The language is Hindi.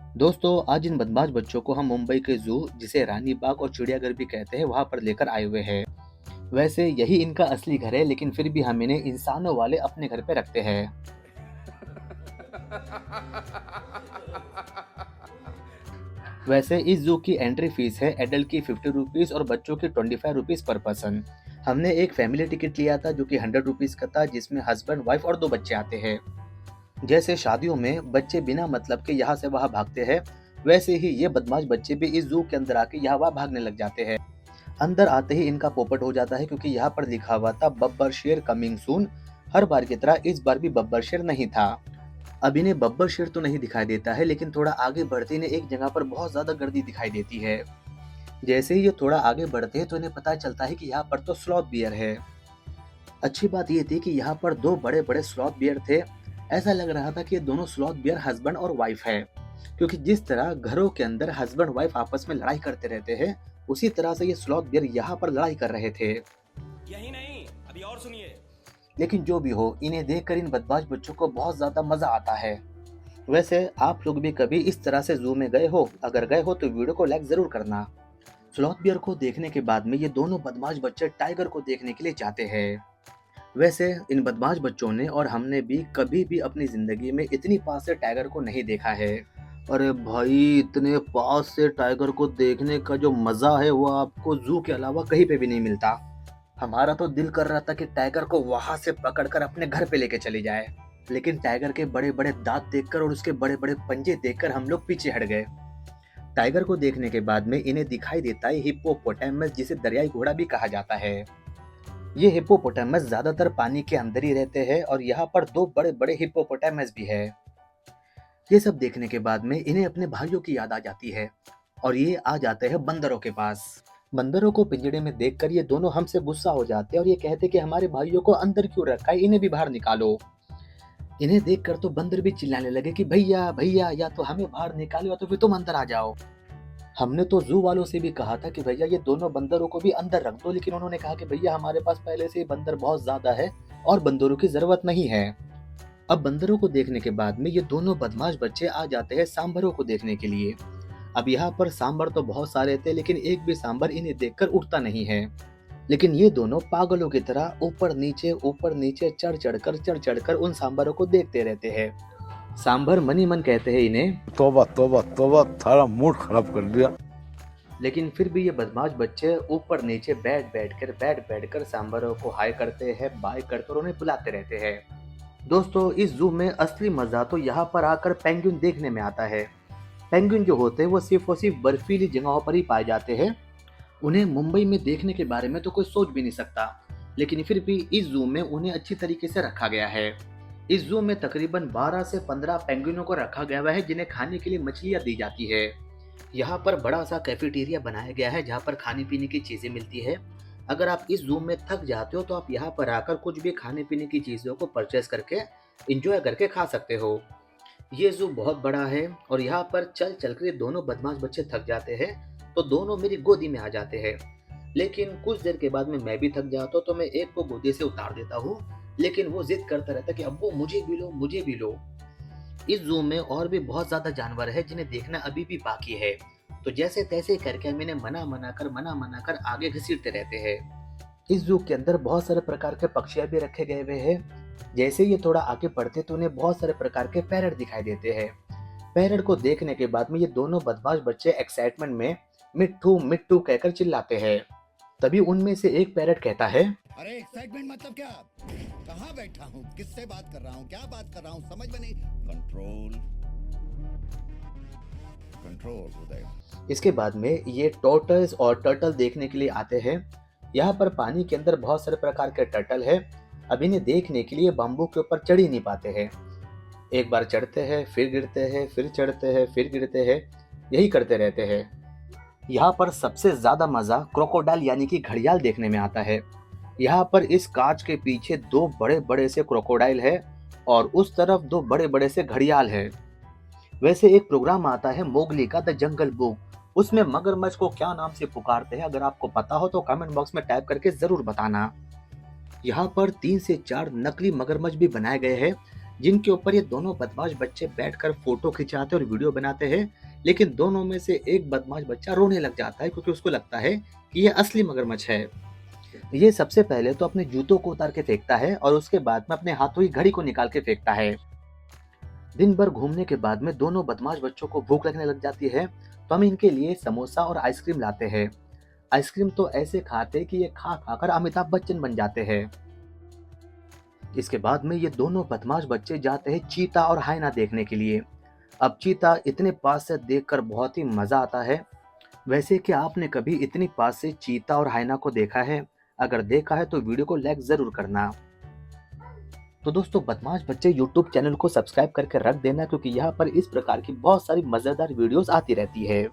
दोस्तों, आज इन बदमाश बच्चों को हम मुंबई के ज़ू, जिसे रानी बाग और चिड़ियाघर भी कहते हैं, वहाँ पर लेकर आए हुए हैं। वैसे यही इनका असली घर है, लेकिन फिर भी हम इन्हें इंसानों वाले अपने घर पे रखते हैं। वैसे इस ज़ू की एंट्री फीस है एडल्ट की 50 रुपीज़ और बच्चों की 25 रुपीज़ पर पर्सन। हमने एक फैमिली टिकट लिया था जो कि 100 रुपीज़ का था, जिसमें हस्बैंड, वाइफ और 2 बच्चे आते हैं। जैसे शादियों में बच्चे बिना मतलब के यहाँ से वहाँ भागते हैं, वैसे ही ये बदमाश बच्चे भी इस ज़ू के अंदर आके यहाँ वहाँ भागने लग जाते हैं। अंदर आते ही इनका पोपट हो जाता है, क्योंकि यहाँ पर लिखा हुआ था बब्बर शेर कमिंग सून। हर बार की तरह इस बार भी बब्बर शेर नहीं था। अब इन्हें बब्बर शेर तो नहीं दिखाई देता है, लेकिन थोड़ा आगे बढ़ते इन्हें एक जगह पर बहुत ज्यादा गर्दी दिखाई देती है। जैसे ही ये थोड़ा आगे बढ़ते हैं तो इन्हें पता चलता है कि यहाँ पर तो स्लॉथ बियर है। अच्छी बात ये थी कि यहाँ पर 2 बड़े बड़े स्लॉथ बियर थे। ऐसा लग रहा था कि ये दोनों स्लॉथ बियर हस्बैंड और वाइफ है, क्योंकि जिस तरह घरों के अंदर हस्बैंड वाइफ आपस में लड़ाई करते रहते हैं, उसी तरह से ये स्लॉथ बियर यहाँ पर लड़ाई कर रहे थे। यही नहीं, अभी और सुनिए। लेकिन जो भी हो, इन्हें देखकर इन बदमाश बच्चों को बहुत ज्यादा मजा आता है। वैसे आप लोग भी कभी इस तरह से जू में गए हो? अगर गए हो तो वीडियो को लाइक जरूर करना। स्लॉथ बियर को देखने के बाद में ये दोनों बदमाश बच्चे टाइगर को देखने के लिए जाते हैं। वैसे इन बदमाश बच्चों ने और हमने भी कभी भी अपनी जिंदगी में इतनी पास से टाइगर को नहीं देखा है। अरे भाई, इतने पास से टाइगर को देखने का जो मजा है वो आपको जू के अलावा कहीं पे भी नहीं मिलता। हमारा तो दिल कर रहा था कि टाइगर को वहां से पकड़कर अपने घर पे लेके चली जाए, लेकिन टाइगर के बड़े बड़े दांत देखकर और उसके बड़े बड़े पंजे देखकर हम लोग पीछे हट गए। टाइगर को देखने के बाद में इन्हें दिखाई देता है हिप्पोपोटामस, जिसे दरियाई घोड़ा भी कहा जाता है। ये हिप्पोपोटामस ज्यादातर पानी के अंदर ही रहते हैं और यहाँ पर 2 बड़े बड़े हिप्पोपोटामस भी है। ये सब देखने के बाद में इन्हें अपने भाइयों की याद आ जाती है और ये आ जाते हैं बंदरों के पास। बंदरों को पिंजड़े में देखकर ये दोनों हमसे गुस्सा हो जाते हैं और ये कहते कि हमारे भाइयों को अंदर क्यों रखा है, इन्हें भी बाहर निकालो। इन्हें देखकर तो बंदर भी चिल्लाने लगे कि भैया भैया, या तो हमें बाहर निकालो या तो फिर तुम अंदर आ जाओ। हमने तो जू वालों से भी कहा था कि भैया ये दोनों बंदरों को भी अंदर रख दो, लेकिन उन्होंने कहा कि भैया हमारे पास पहले से ही बंदर बहुत ज्यादा है और बंदरों की जरूरत नहीं है। अब बंदरों को देखने के बाद में ये दोनों बदमाश बच्चे आ जाते हैं सांभरों को देखने के लिए। अब यहाँ पर सांभर तो बहुत सारे थे, लेकिन एक भी सांभर इन्हें देखकर उठता नहीं है। लेकिन ये दोनों पागलों की तरह ऊपर नीचे चढ़ चढ़कर उन सांभरों को देखते रहते हैं। सांभर मनी मन कहते हैं इन्हें। तौबा तौबा तौबा, थारा मूड खराब कर दिया। लेकिन फिर भी ये बदमाश बच्चे ऊपर नीचे बैठ बैठकर सांभरों को हाय करते हैं, बाय करते और उन्हें बुलाते रहते हैं। दोस्तों, इस जू में असली मजा तो यहाँ पर आकर पेंगुइन देखने में आता है। पेंगुइन जो होते हैं वो सिर्फ और सिर्फ बर्फीली जगहों पर ही पाए जाते हैं। उन्हें मुंबई में देखने के बारे में तो कोई सोच भी नहीं सकता, लेकिन फिर भी इस जू में उन्हें अच्छी तरीके से रखा गया है। इस जू में तकरीबन 12 से 15 पेंगुइनों को रखा गया हुआ है, जिन्हें खाने के लिए मछलियाँ दी जाती है। यहाँ पर बड़ा सा कैफेटेरिया बनाया गया है जहाँ पर खाने पीने की चीजें मिलती है। अगर आप इस जू में थक जाते हो तो आप यहाँ पर आकर कुछ भी खाने पीने की चीजों को परचेस करके इंजॉय करके खा सकते हो। ये जू बहुत बड़ा है और यहाँ पर चल चल कर दोनों बदमाश बच्चे थक जाते हैं तो दोनों मेरी गोदी में आ जाते हैं। लेकिन कुछ देर के बाद में मैं भी थक जाता हूँ तो मैं एक को गोदी से उतार देता हूँ, लेकिन वो जिद करता रहता है कि अब्बू मुझे भी लो, मुझे भी लो। इस जू में और भी बहुत ज्यादा जानवर है जिन्हें देखना अभी भी बाकी है, तो जैसे तैसे करके हम इन्हें मना मना कर आगे घसीटते रहते हैं। इस जू के अंदर बहुत सारे प्रकार के पक्षियां भी रखे गए हुए हैं। जैसे ये थोड़ा आगे बढ़ते तो उन्हें बहुत सारे प्रकार के पैरट दिखाई देते हैं। पैरट को देखने के बाद में ये दोनों बदमाश बच्चे एक्साइटमेंट में मिट्ठू मिट्ठू कहकर चिल्लाते हैं। तभी उनमें से एक पैरट कहता है, अरे एक्साइटमेंट मतलब क्या? कहाँ बैठा हूँ, किससे बात कर रहा हूँ, क्या बात कर रहा हूँ, समझ में नहीं। कंट्रोल कंट्रोल उदय। इसके बाद में ये टोटल्स और टर्टल देखने के लिए आते हैं। यहाँ पर पानी के अंदर बहुत सारे प्रकार के टर्टल है। अब इन्हें देखने के लिए बम्बू के ऊपर चढ़ ही नहीं पाते हैं। एक बार चढ़ते हैं, फिर गिरते हैं, फिर चढ़ते हैं, फिर गिरते हैं, यही करते रहते हैं। यहाँ पर सबसे ज्यादा मजा क्रोकोडाइल यानी कि घड़ियाल देखने में आता है। यहाँ पर इस कांच के पीछे 2 बड़े बड़े से क्रोकोडाइल है और उस तरफ 2 बड़े बड़े से घड़ियाल है। वैसे एक प्रोग्राम आता है मोगली का द जंगल बुक, उसमें मगरमच्छ को क्या नाम से पुकारते हैं, अगर आपको पता हो तो कमेंट बॉक्स में टाइप करके जरूर बताना। यहाँ पर 3 से 4 नकली मगरमच्छ भी बनाए गए हैं, जिनके ऊपर ये दोनों बदमाश बच्चे बैठकर फोटो खिंचाते और वीडियो बनाते हैं। लेकिन दोनों में से एक बदमाश बच्चा रोने लग जाता है क्योंकि उसको लगता है कि ये असली मगरमच्छ है। ये सबसे पहले तो अपने जूतों को उतार के फेंकता है और उसके बाद में अपने हाथों की घड़ी को निकाल के फेंकता है। दिन भर घूमने के बाद में दोनों बदमाश बच्चों को भूख लगने लग जाती है, तो हम इनके लिए समोसा और आइसक्रीम लाते हैं। आइसक्रीम तो ऐसे खाते कि ये खा खाकर अमिताभ बच्चन बन जाते हैं। इसके बाद में ये दोनों बदमाश बच्चे जाते हैं चीता और हाइना देखने के लिए। अब चीता इतने पास से देखकर बहुत ही मजा आता है। वैसे क्या आपने कभी इतनी पास से चीता और हाइना को देखा है? अगर देखा है तो वीडियो को लाइक जरूर करना। तो दोस्तों, बदमाश बच्चे यूट्यूब चैनल को सब्सक्राइब करके रख देना, क्योंकि यहाँ पर इस प्रकार की बहुत सारी मजेदार वीडियोस आती रहती है।